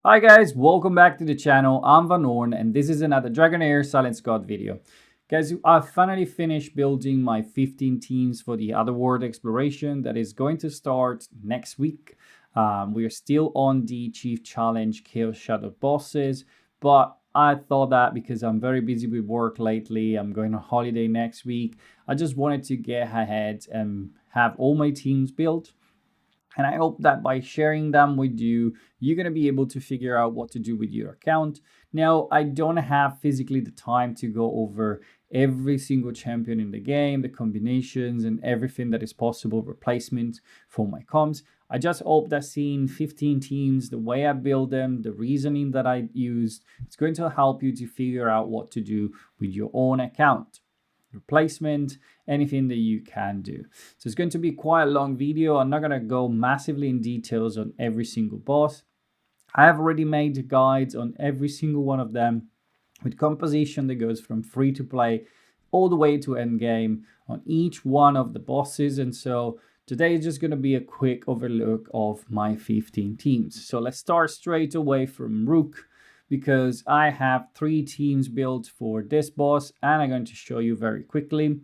Hi guys, welcome back to the channel. I'm Van Orn and this is another Dragonheir Silent God video. Guys, I finally finished building my 15 teams for the Otherworld exploration that is going to start next week. We are still on the Chief Challenge Chaos Shadow bosses, but I thought that because I'm very busy with work lately, I'm going on holiday next week, I just wanted to get ahead and have all my teams built. And I hope that by sharing them with you, you're going to be able to figure out what to do with your account. Now, I don't have physically the time to go over every single champion in the game, the combinations and everything that is possible replacement for my comps. I just hope that seeing 15 teams, the way I build them, the reasoning that I used, it's going to help you to figure out what to do with your own account. Replacement, anything that you can do. So it's going to be quite a long video. I'm not going to go massively in details on every single boss. I have already made guides on every single one of them with composition that goes from free to play all the way to end game on each one of the bosses. And so today is just going to be a quick overlook of my 15 teams. So let's start straight away from Rook, because I have 3 teams built for this boss and I'm going to show you very quickly.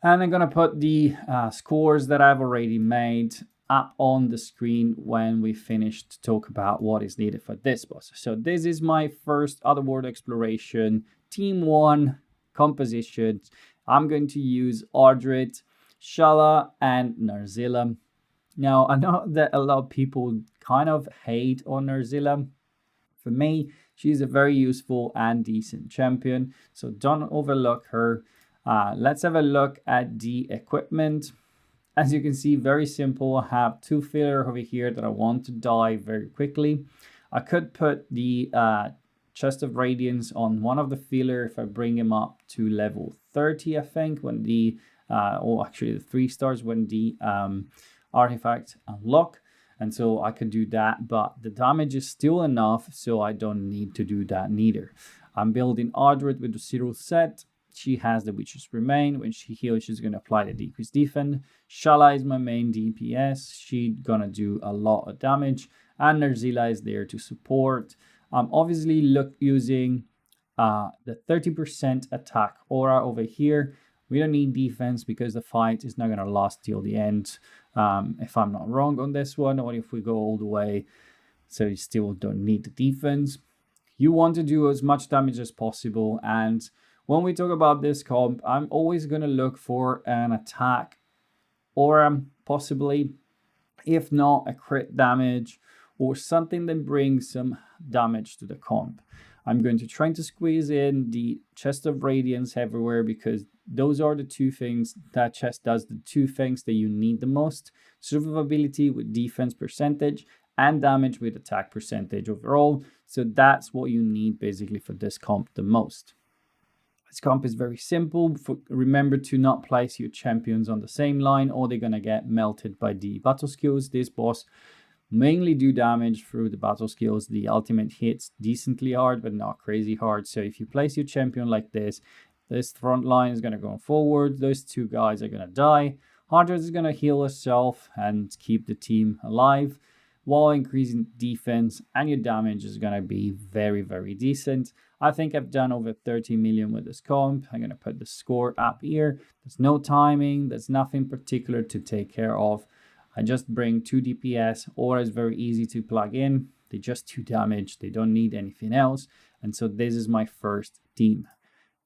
And I'm going to put the scores that I've already made up on the screen when we finish to talk about what is needed for this boss. So this is my first Otherworld exploration, Team 1 composition. I'm going to use Ardrit, Shala, and Narzilla. Now, I know that a lot of people kind of hate on Narzilla. For me, she's a very useful and decent champion, so don't overlook her. Let's have a look at the equipment. As you can see, very simple. I have 2 filler over here that I want to die very quickly. I could put the Chest of Radiance on one of the filler if I bring him up to level 30, I think, when the, or actually the 3 stars when the artifact unlock. And so I could do that, but the damage is still enough, so I don't need to do that neither. I'm building Ardred with the Cyril set. She has the Witch's Remain. When she heals, she's going to apply the decreased defense. Shala is my main DPS. She's going to do a lot of damage. And Narzilla is there to support. I'm obviously using the 30% attack aura over here. We don't need defense because the fight is not going to last till the end, if I'm not wrong on this one, or if we go all the way, so you still don't need the defense. You want to do as much damage as possible, and when we talk about this comp, I'm always going to look for an attack aura, possibly, if not a crit damage, or something that brings some damage to the comp. I'm going to try to squeeze in the Chest of Radiance everywhere because those are the 2 things that chest does, the 2 things that you need the most. Survivability with defense percentage and damage with attack percentage overall. So that's what you need basically for this comp the most. This comp is very simple. Remember to not place your champions on the same line or they're going to get melted by the battle skills. This boss mainly do damage through the battle skills. The ultimate hits decently hard, but not crazy hard. So if you place your champion like this front line is going to go forward. Those 2 guys are going to die. Hunter is going to heal herself and keep the team alive while increasing defense, and your damage is going to be very, very decent. I think I've done over 30 million with this comp. I'm going to put the score up here. There's no timing. There's nothing particular to take care of. I just bring 2 DPS, or it's very easy to plug in. They just 2 damage. They don't need anything else. And so this is my first team.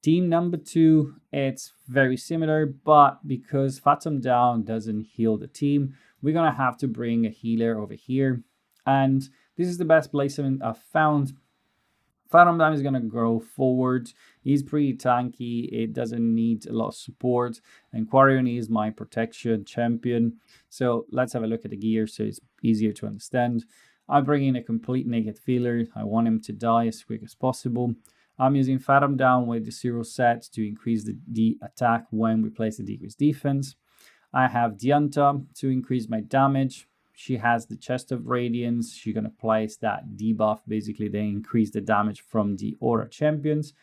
Team number 2, it's very similar, but because Fathom Down doesn't heal the team, we're going to have to bring a healer over here. And this is the best placement I've found. Fathom Down is going to go forward. He's pretty tanky. It doesn't need a lot of support. And Quarion is my protection champion. So let's have a look at the gear so it's easier to understand. I bring in a complete naked feeler. I want him to die as quick as possible. I'm using Fathom Down with the 0 set to increase the attack when we place the decreased defense. I have Dianta to increase my damage. She has the Chest of Radiance. She's going to place that debuff. Basically, they increase the damage from the Aura champions.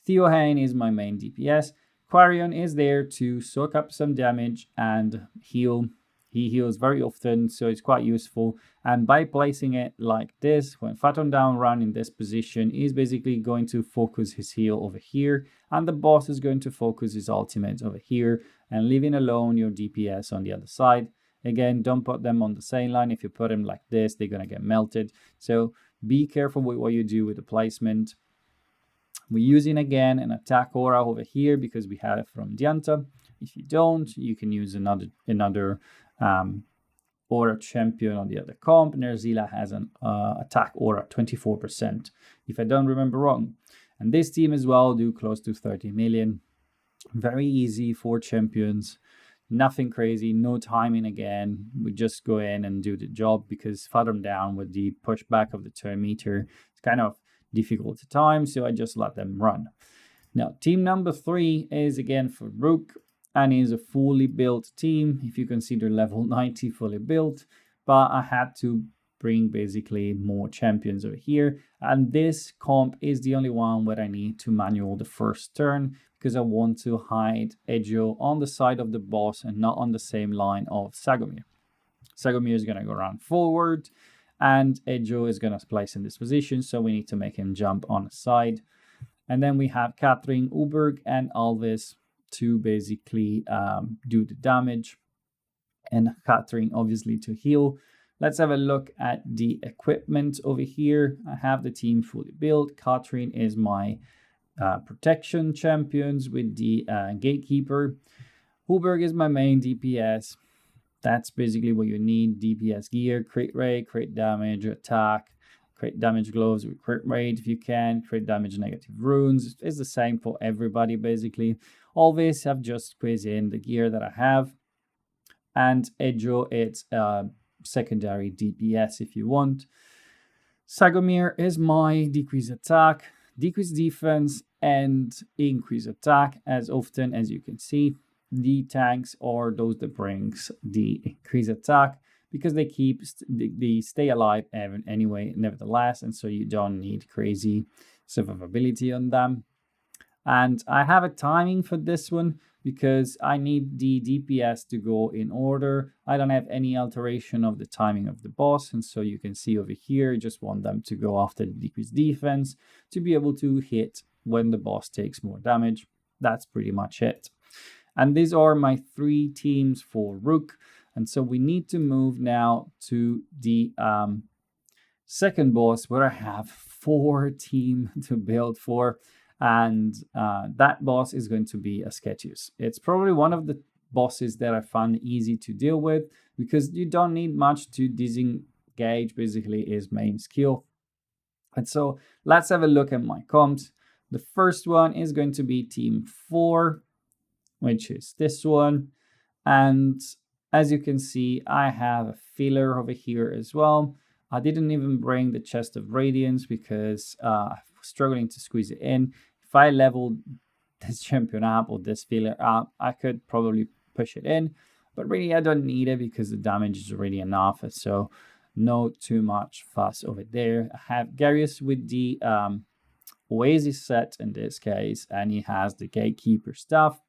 Theohane is my main DPS. Quarion is there to soak up some damage and heal He heals very often, so it's quite useful. And by placing it like this, when Phaeton down run in this position, he's basically going to focus his heal over here, and the boss is going to focus his ultimate over here, and leaving alone your DPS on the other side. Again, don't put them on the same line. If you put them like this, they're going to get melted. So be careful with what you do with the placement. We're using again an attack aura over here because we have it from Dianta. If you don't, you can use another aura champion on the other comp. Nerzila has an attack aura 24%, if I don't remember wrong. And this team as well do close to 30 million. Very easy for champions. Nothing crazy, no timing again. We just go in and do the job because Fathom down with the pushback of the turn meter, it's kind of difficult to time, so I just let them run. Now, team number 3 is again for Rook and is a fully built team, if you consider level 90 fully built, but I had to bring basically more champions over here, and this comp is the only one where I need to manual the first turn because I want to hide Edgio on the side of the boss and not on the same line of Sagomir. Sagomir is going to go around forward and Edgio is going to place in this position, so we need to make him jump on the side. And then we have Catherine, Uberg, and Alvis to basically do the damage, and Catherine obviously to heal. Let's have a look at the equipment over here. I have the team fully built. Catherine is my protection champions with the gatekeeper. Uberg is my main DPS. That's basically what you need. DPS gear, crit rate, crit damage, attack, crit damage gloves with crit rate if you can, crit damage negative runes. It's the same for everybody basically. All this I've just squeezed in the gear that I have. And Edgio, it's secondary DPS if you want. Sagomir is my decrease attack, decrease defense, and increase attack. As often as you can see, the tanks are those that brings the increased attack because they stay alive anyway, nevertheless, and so you don't need crazy survivability on them. And I have a timing for this one because I need the DPS to go in order. I don't have any alteration of the timing of the boss, and so you can see over here, I just want them to go after the decreased defense to be able to hit when the boss takes more damage. That's pretty much it. And these are my 3 teams for Rook. And so we need to move now to the second boss where I have 4 teams to build for. And that boss is going to be Ascetius. It's probably one of the bosses that I found easy to deal with because you don't need much to disengage basically his main skill. And so let's have a look at my comps. The first one is going to be team 4, which is this one. And as you can see, I have a filler over here as well. I didn't even bring the chest of radiance because I was struggling to squeeze it in. If I leveled this champion up or this filler up, I could probably push it in, but really I don't need it because the damage is already enough. So no too much fuss over there. I have Garius with the Oasis set in this case, and he has the gatekeeper stuff.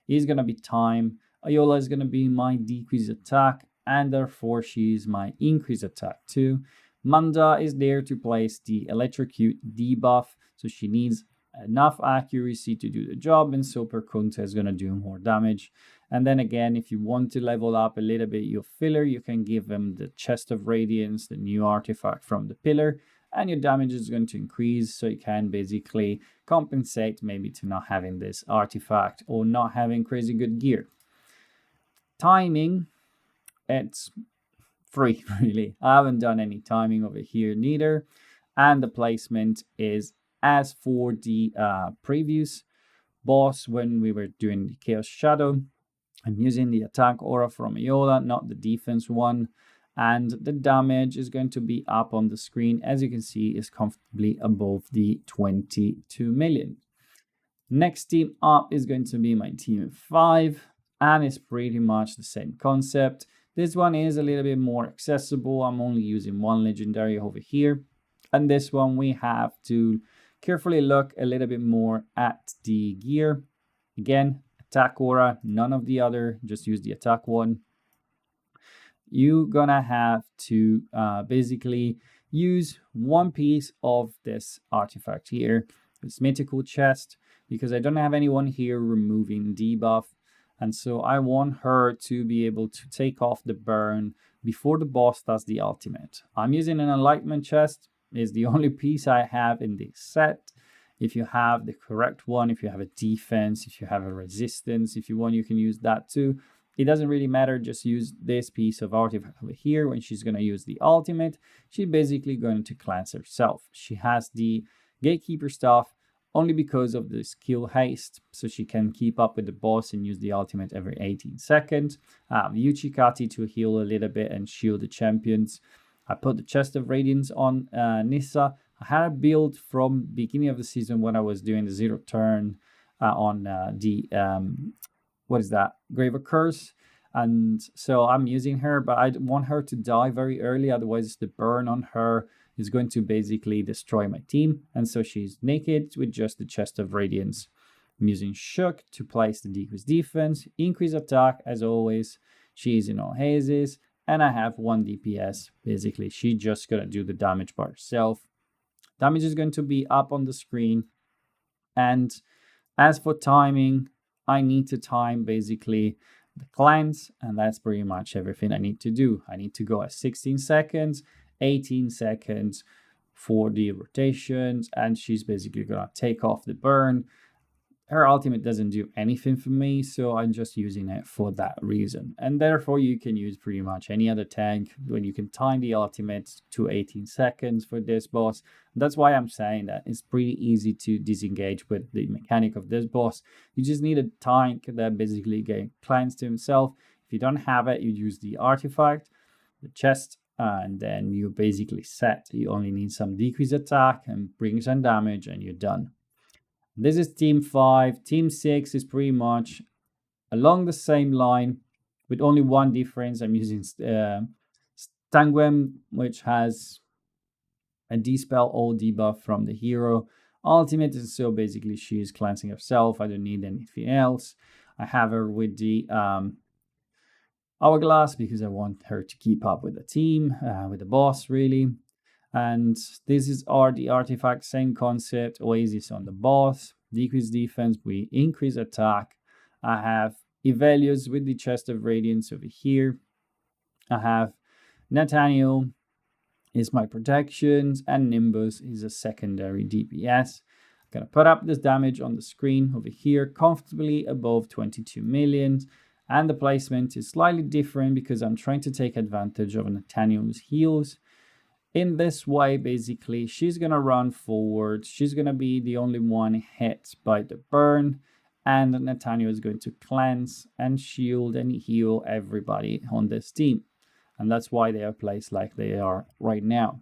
He's going to be time. Iola is going to be my decrease attack, and therefore she's my increase attack too. Manda is there to place the electrocute debuff, so she needs enough accuracy to do the job, and so Perkunta is going to do more damage. And then again, if you want to level up a little bit your filler, you can give him the chest of radiance, the new artifact from the pillar, and your damage is going to increase, so you can basically compensate maybe to not having this artifact or not having crazy good gear. Timing, it's free really. I haven't done any timing over here neither, and the placement is as for the previous boss when we were doing the Chaos Shadow. I'm using the attack aura from Iola, not the defense one, and the damage is going to be up on the screen. As you can see, is comfortably above the 22 million. Next team up is going to be my team 5, and it's pretty much the same concept. This one is a little bit more accessible. I'm only using 1 legendary over here, and this one we have to carefully look a little bit more at the gear. Again, attack aura, none of the other, just use the attack one. you're gonna have to basically use one piece of this artifact here, this mythical chest, because I don't have anyone here removing debuff. And so I want her to be able to take off the burn before the boss does the ultimate. I'm using an enlightenment chest. It's the only piece I have in this set. If you have the correct one, if you have a defense, if you have a resistance, if you want, you can use that too. It doesn't really matter, just use this piece of artifact over here. When she's going to use the ultimate, she's basically going to cleanse herself. She has the gatekeeper stuff only because of the skill haste, so she can keep up with the boss and use the ultimate every 18 seconds. Uchikati to heal a little bit and shield the champions. I put the Chest of Radiance on Nissa. I had a build from beginning of the season when I was doing the 0 turn on what is that? Grave of Curse. And so I'm using her, but I want her to die very early. Otherwise, the burn on her is going to basically destroy my team. And so she's naked with just the Chest of Radiance. I'm using Shook to place the decrease defense, increase attack as always. She's in Oasis, and I have 1 DPS. Basically, she's just gonna do the damage by herself. Damage is going to be up on the screen. And as for timing, I need to time basically the cleanse, and that's pretty much everything I need to do. I need to go at 16 seconds, 18 seconds for the rotations, and she's basically gonna take off the burn. Her ultimate doesn't do anything for me, so I'm just using it for that reason. And therefore, you can use pretty much any other tank when you can time the ultimate to 18 seconds for this boss. That's why I'm saying that it's pretty easy to disengage with the mechanic of this boss. You just need a tank that basically gets cleansed to himself. If you don't have it, you use the artifact, the chest, and then you're basically set. You only need some decrease attack and bring some damage, and you're done. This is Team 5. Team 6 is pretty much along the same line with only one difference. I'm using Stangwem, which has a Dispel all debuff from the hero. Ultimate is so basically she is cleansing herself. I don't need anything else. I have her with the Hourglass because I want her to keep up with the team, with the boss really. And this are the artifacts, same concept. Oasis on the boss, decrease defense, we increase attack. I have Evelius with the Chest of Radiance over here. I have Nathaniel is my protections, and Nimbus is a secondary DPS. I'm gonna put up this damage on the screen over here, comfortably above 22 million. And the placement is slightly different because I'm trying to take advantage of Nathaniel's heals. In this way, basically, she's going to run forward. She's going to be the only one hit by the burn. And Nathaniel is going to cleanse and shield and heal everybody on this team. And that's why they are placed like they are right now.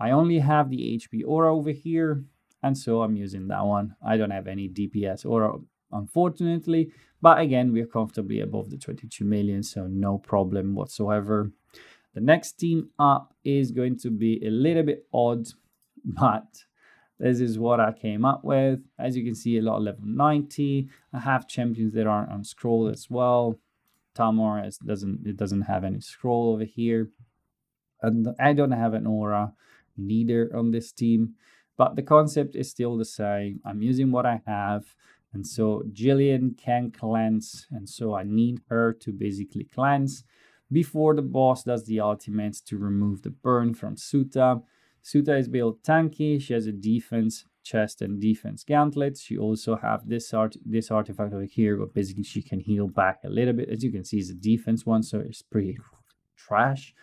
I only have the HP aura over here. And so I'm using that one. I don't have any DPS aura, unfortunately. But again, we're comfortably above the 22 million. So no problem whatsoever. The next team up is going to be a little bit odd, but this is what I came up with. As you can see, a lot of level 90. I have champions that aren't on scroll as well. Tamar doesn't have any scroll over here. And I don't have an aura neither on this team, but the concept is still the same. I'm using what I have. And so Jillian can cleanse, and so I need her to basically cleanse before the boss does the ultimate to remove the burn from Suta. Suta is built tanky. She has a defense chest and defense gauntlet. She also have this artifact over here, but basically she can heal back a little bit. As you can see, it's a defense one, so it's pretty trash.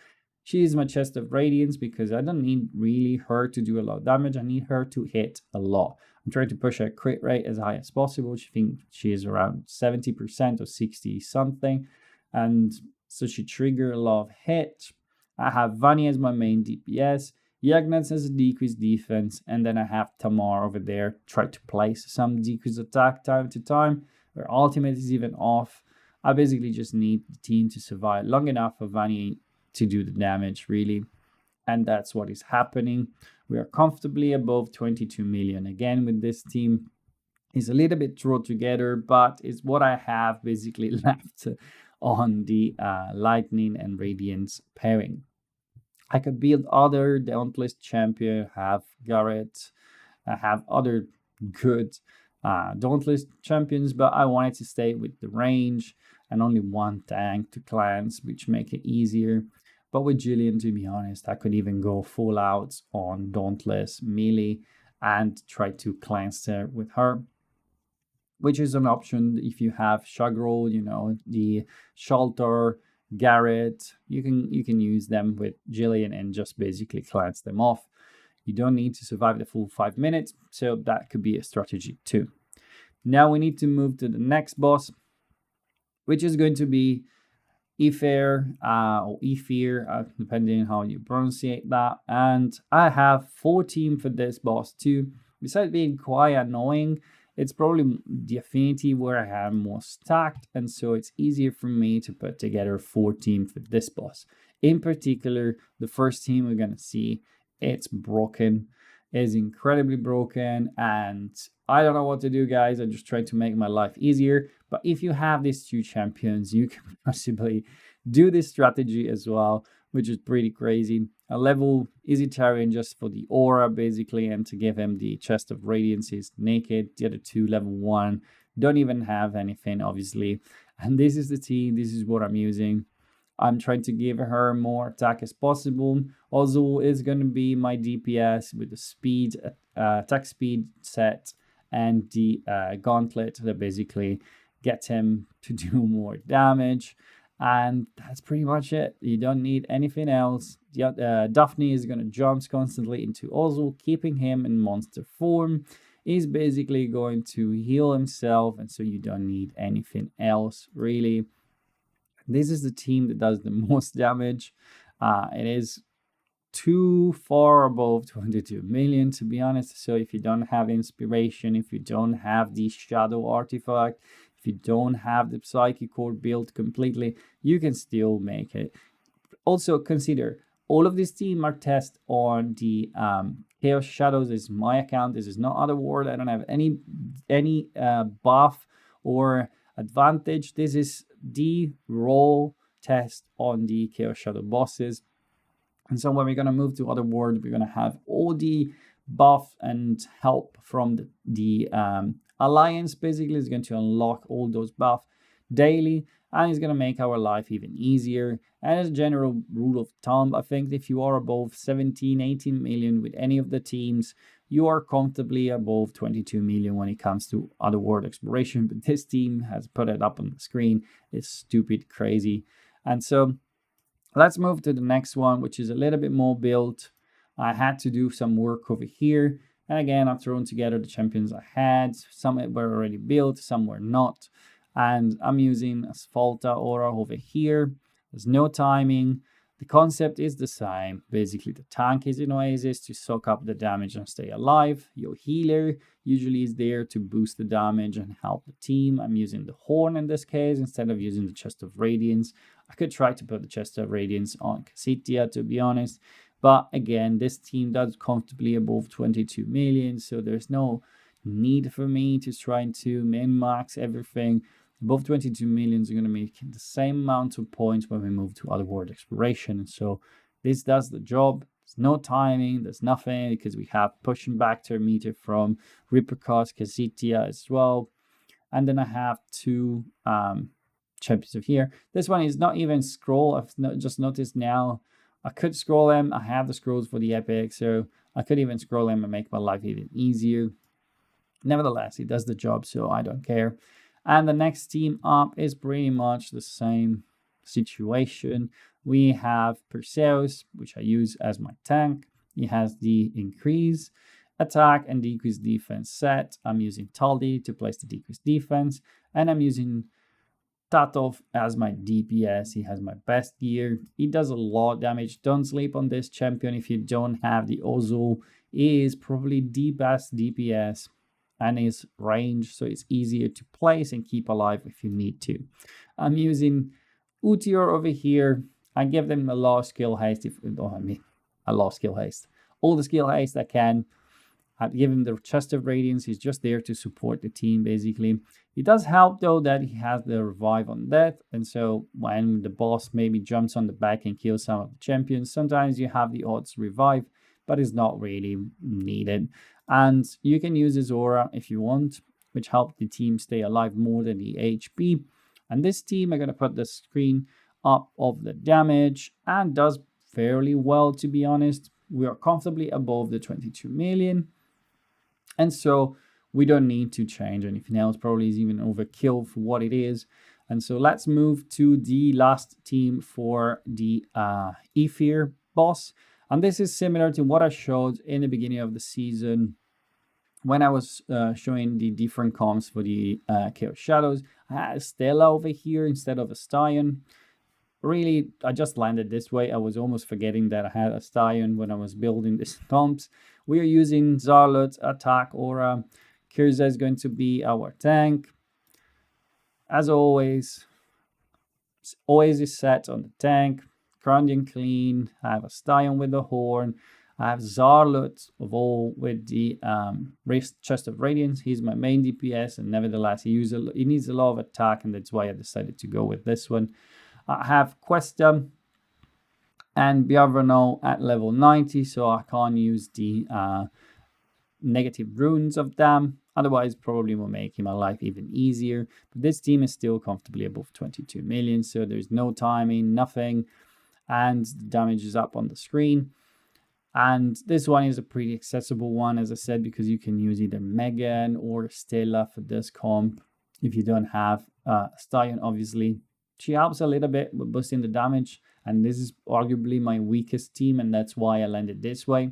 She is my Chest of Radiance because I don't need really her to do a lot of damage. I need her to hit a lot. I'm trying to push her crit rate as high as possible. I think she is around 70% or 60 something. And so she trigger a lot of hit. I have Vani as my main DPS. Yagnats as a decreased defense. And then I have Tamar over there. Try to place some decreased attack time to time. Her ultimate is even off. I basically just need the team to survive long enough for Vani to do the damage, really. And that's what is happening. We are comfortably above 22 million again with this team. It's a little bit thrown together, but it's what I have basically left on the Lightning and Radiance pairing. I could build other Dauntless champion, have Garrett, have other good Dauntless champions, but I wanted to stay with the range and only one tank to cleanse, which make it easier. But with Jillian, to be honest, I could even go full out on Dauntless melee and try to cleanse her with her, which is an option if you have Shagrol, you know, the Shelter, Garrett. You can use them with Jillian and just basically cleanse them off. You don't need to survive the full 5 minutes, so that could be a strategy too. Now we need to move to the next boss, which is going to be Ether or Ether, depending on how you pronunciate that. And I have 14 for this boss too. Besides being quite annoying, it's probably the affinity where I have more stacked, and so it's easier for me to put together 14 for this boss. In particular, the first team we're going to see, it's broken. It's incredibly broken, and I don't know what to do, guys. I'm just trying to make my life easier. But if you have these two champions, you can possibly do this strategy as well, which is pretty crazy. A level Easy Tarian just for the aura, basically, and to give him the Chest of Radiance is naked. The other two, level 1, don't even have anything, obviously. And this is the team. This is what I'm using. I'm trying to give her more attack as possible. Also, it's going to be my DPS with the speed, attack speed set, and the gauntlet that basically get him to do more damage. And that's pretty much it. You don't need anything else. Daphne is going to jump constantly into Ozul, keeping him in monster form. He's basically going to heal himself, and so you don't need anything else, really. This is the team that does the most damage. It is too far above 22 million, to be honest. So if you don't have inspiration, if you don't have the shadow artifact, if you don't have the psychic core built completely, you can still make it. Also consider all of this team are tested on the Chaos Shadows. This is my account. This is not OTERWORLD. I don't have any buff or advantage. This is the raw test on the Chaos Shadow bosses. And so when we're going to move to OTERWORLD, we're going to have all the buff and help from the Alliance. Basically, is going to unlock all those buff daily, and it's going to make our life even easier. And as a general rule of thumb, I think if you are above 17, 18 million with any of the teams, you are comfortably above 22 million when it comes to OTERWORLD exploration. But this team has put it up on the screen. It's stupid crazy. And so let's move to the next one, which is a little bit more built. I had to do some work over here. And again, I've thrown together the champions I had. Some were already built, some were not. And I'm using Asphalta Aura over here. There's no timing. The concept is the same. Basically, the tank is in Oasis to soak up the damage and stay alive. Your healer usually is there to boost the damage and help the team. I'm using the Horn in this case instead of using the Chest of Radiance. I could try to put the Chest of Radiance on Cassitia, to be honest. But again, this team does comfortably above 22 million. So there's no need for me to try to min-max everything. Above 22 million is going to make the same amount of points when we move to OTERWORLD exploration. And so this does the job. There's no timing, there's nothing, because we have pushing back their meter from Rippercos, Cassitia as well. And then I have two champions of here. This one is not even scroll. I've just noticed now. I could scroll them. I have the scrolls for the epic, so I could even scroll them and make my life even easier. Nevertheless, it does the job, so I don't care. And the next team up is pretty much the same situation. We have Perseus, which I use as my tank. He has the increase attack and decrease defense set. I'm using Taldi to place the decreased defense, and I'm using Tatov as my DPS. He has my best gear. He does a lot of damage. Don't sleep on this champion if you don't have the Ozul. He is probably the best DPS and his range, so it's easier to place and keep alive if you need to. I'm using Utior over here. I give them a lot of skill haste. A lot of skill haste. All the skill haste I can. give him the chest of radiance. He's just there to support the team, basically. It does help, though, that he has the revive on death. And so when the boss maybe jumps on the back and kills some of the champions, sometimes you have the odds revive, but it's not really needed. And you can use his aura if you want, which helps the team stay alive more than the HP. And this team, I'm going to put the screen up of the damage and does fairly well, to be honest. We are comfortably above the 22 million. And so we don't need to change anything else. Probably is even overkill for what it is. And so let's move to the last team for the Aether boss. And this is similar to what I showed in the beginning of the season when I was showing the different comps for the Chaos Shadows. I had a Stella over here instead of a Scion. Really, I just landed this way. I was almost forgetting that I had a Scion when I was building these comps. We are using Zarlot, attack aura. Kirza is going to be our tank. As always is set on the tank. Krandian clean. I have a Scion with the horn. I have Zarlot of all with the chest of radiance. He's my main DPS, and nevertheless he needs a lot of attack, and that's why I decided to go with this one. I have Questa and Biarvano at level 90, so I can't use the negative runes of them. Otherwise, probably will make my life even easier. But this team is still comfortably above 22 million, so there's no timing, nothing. And the damage is up on the screen. And this one is a pretty accessible one, as I said, because you can use either Megan or Stella for this comp. If you don't have Stallion, obviously. She helps a little bit with boosting the damage. And this is arguably my weakest team, and that's why I landed this way.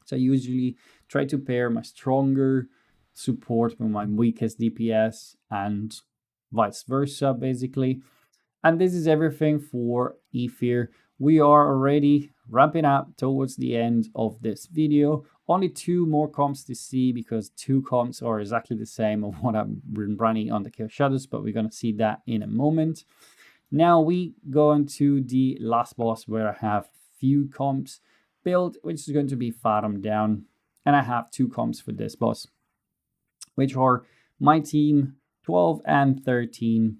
So I usually try to pair my stronger support with my weakest DPS and vice versa, basically. And this is everything for Aether. We are already ramping up towards the end of this video. Only 2 more comps to see, because 2 comps are exactly the same of what I've been running on the Chaos Shadows, but we're going to see that in a moment. Now we go into the last boss, where I have few comps built, which is going to be Fathom Down. And I have 2 comps for this boss, which are my team 12 and 13.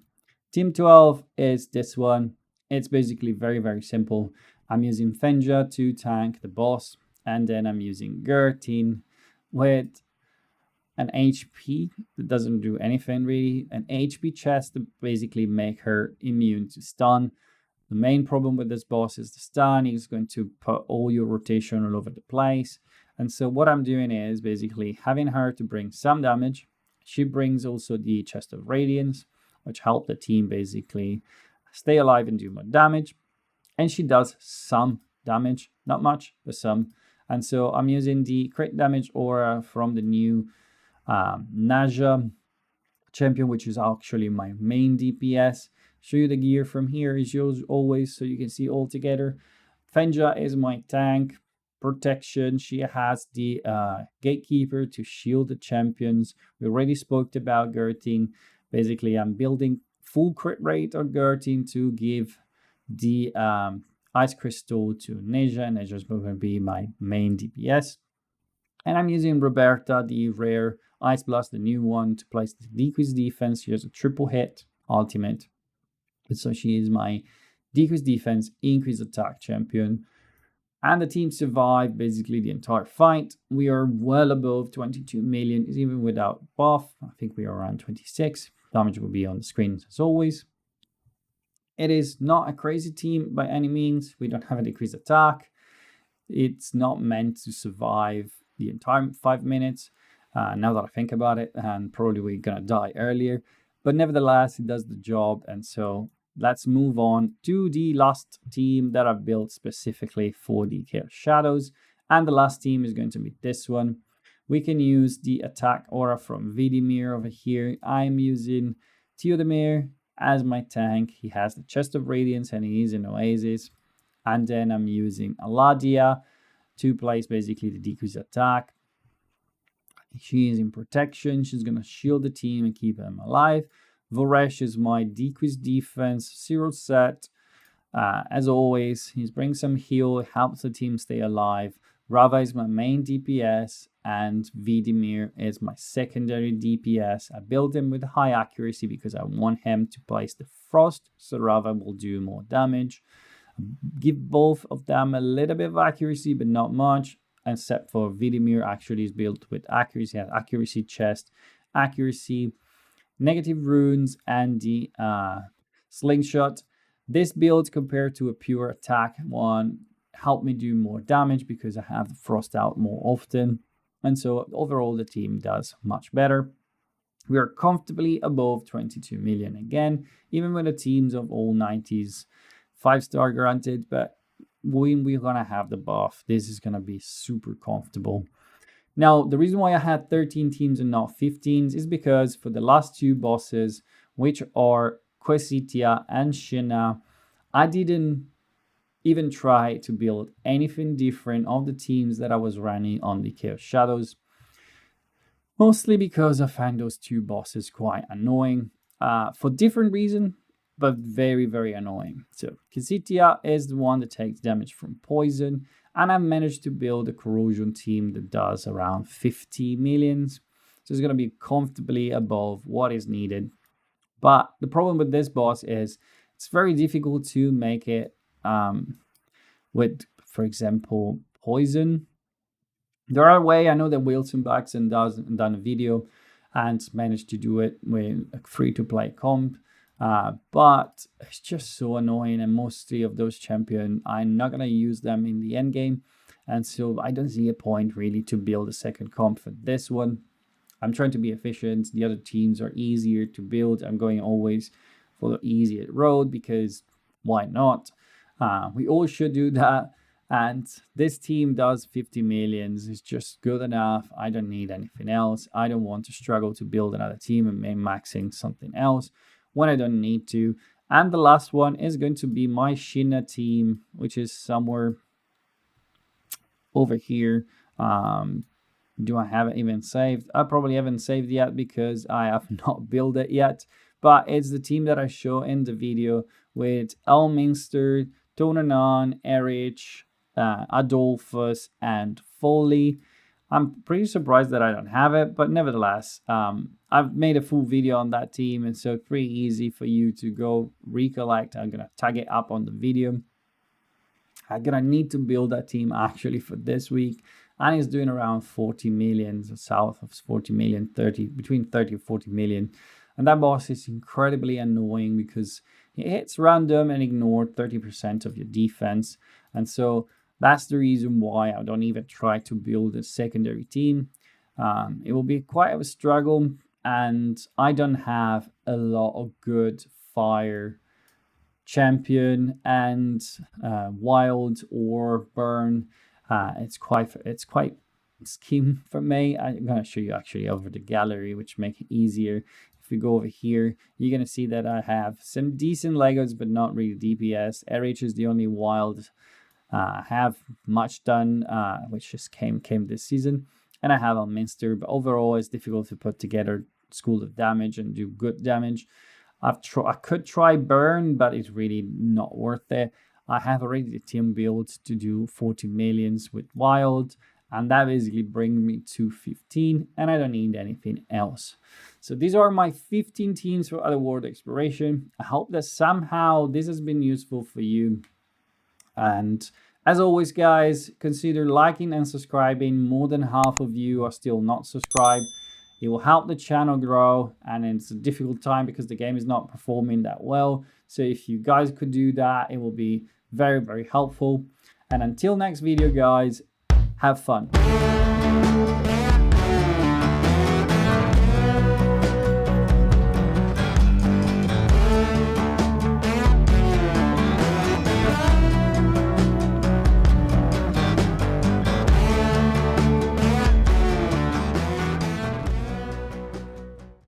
Team 12 is this one. It's basically very, very simple. I'm using Fenja to tank the boss, and then I'm using Gertin with an HP that doesn't do anything really. An HP chest to basically make her immune to stun. The main problem with this boss is the stun. He's going to put all your rotation all over the place. And so what I'm doing is basically having her to bring some damage. She brings also the chest of radiance, which help the team basically stay alive and do more damage. And she does some damage, not much, but some. And so I'm using the crit damage aura from the new Naja champion, which is actually my main DPS. Show you the gear from here as always, so you can see all together. Fenja is my tank. Protection, she has the gatekeeper to shield the champions. We already spoke about Gertin. Basically, I'm building full crit rate on Gertin to give the ice crystal to Neja, and Neja's going to be my main DPS. And I'm using Roberta, the rare Ice Blast, the new one, to place the decreased defense. She has a triple hit ultimate, so she is my decreased defense, increased attack champion. And the team survived basically the entire fight. We are well above 22 million, even without buff. I think we are around 26. Damage will be on the screen as always. It is not a crazy team by any means. We don't have a decreased attack. It's not meant to survive the entire 5 minutes. Now that I think about it, and probably we're gonna die earlier. But nevertheless, it does the job. And so let's move on to the last team that I've built specifically for the Chaos Shadows. And the last team is going to be this one. We can use the attack aura from Vidimir over here. I'm using Teodomir as my tank. He has the chest of radiance and he is an oasis. And then I'm using Aladia to place basically the decreased attack. She is in protection. She's going to shield the team and keep them alive. Voresh is my decreased defense, 0 set. As always, he brings some heal, helps the team stay alive. Rava is my main DPS and Vidimir is my secondary DPS. I built him with high accuracy because I want him to place the frost, so Rava will do more damage. Give both of them a little bit of accuracy, but not much, except for Vidimir actually is built with accuracy, has accuracy chest, accuracy, negative runes, and the slingshot. This build compared to a pure attack one helped me do more damage because I have the frost out more often. And so overall the team does much better. We are comfortably above 22 million again, even with the teams of all 90s, 5-star granted, but when we're gonna have the buff, this is gonna be super comfortable. Now, the reason why I had 13 teams and not 15s is because for the last two bosses, which are Quesitia and Shina, I didn't even try to build anything different of the teams that I was running on the Chaos Shadows. Mostly because I find those two bosses quite annoying for different reasons, but very, very annoying. So Quesitia is the one that takes damage from poison, and I managed to build a corrosion team that does around 50 millions. So it's going to be comfortably above what is needed. But the problem with this boss is it's very difficult to make it with, for example, poison. There are ways. I know that Wilson Baxton done a video and managed to do it with a free-to-play comp. But it's just so annoying, and mostly of those champions, I'm not going to use them in the end game. And so I don't see a point really to build a second comp for this one. I'm trying to be efficient. The other teams are easier to build. I'm going always for the easier road because why not? We all should do that. And this team does 50 millions. It's just good enough. I don't need anything else. I don't want to struggle to build another team and maxing something else when I don't need to. And the last one is going to be my Shina team, which is somewhere over here. Do I have it even saved? I probably haven't saved yet because I have not built it yet. But it's the team that I show in the video with Elminster, Tonanon, Erich, Adolphus, and Foley. I'm pretty surprised that I don't have it, but nevertheless, I've made a full video on that team, and so it's pretty easy for you to go recollect. I'm gonna tag it up on the video. I'm gonna need to build that team actually for this week, and it's doing around 40 million, so south of 40 million, between 30 and 40 million. And that boss is incredibly annoying because it hits random and ignores 30% of your defense. And so that's the reason why I don't even try to build a secondary team. It will be quite a struggle, and I don't have a lot of good fire champion and wild or burn. It's quite scheme for me. I'm gonna show you actually over the gallery, which make it easier. If we go over here, you're gonna see that I have some decent Legos, but not really DPS. RH is the only wild have much done, which just came this season, and I have a Minster, but overall it's difficult to put together School of Damage and do good damage. I could try burn, but it's really not worth it. I have already the team built to do 40 millions with wild, and that basically brings me to 15, and I don't need anything else. So these are my 15 teams for OTERWORLD Exploration. I hope that somehow this has been useful for you. And as always, guys, consider liking and subscribing. More than half of you are still not subscribed. It will help the channel grow, and it's a difficult time because the game is not performing that well. So if you guys could do that, it will be very, very helpful. And until next video, guys, have fun.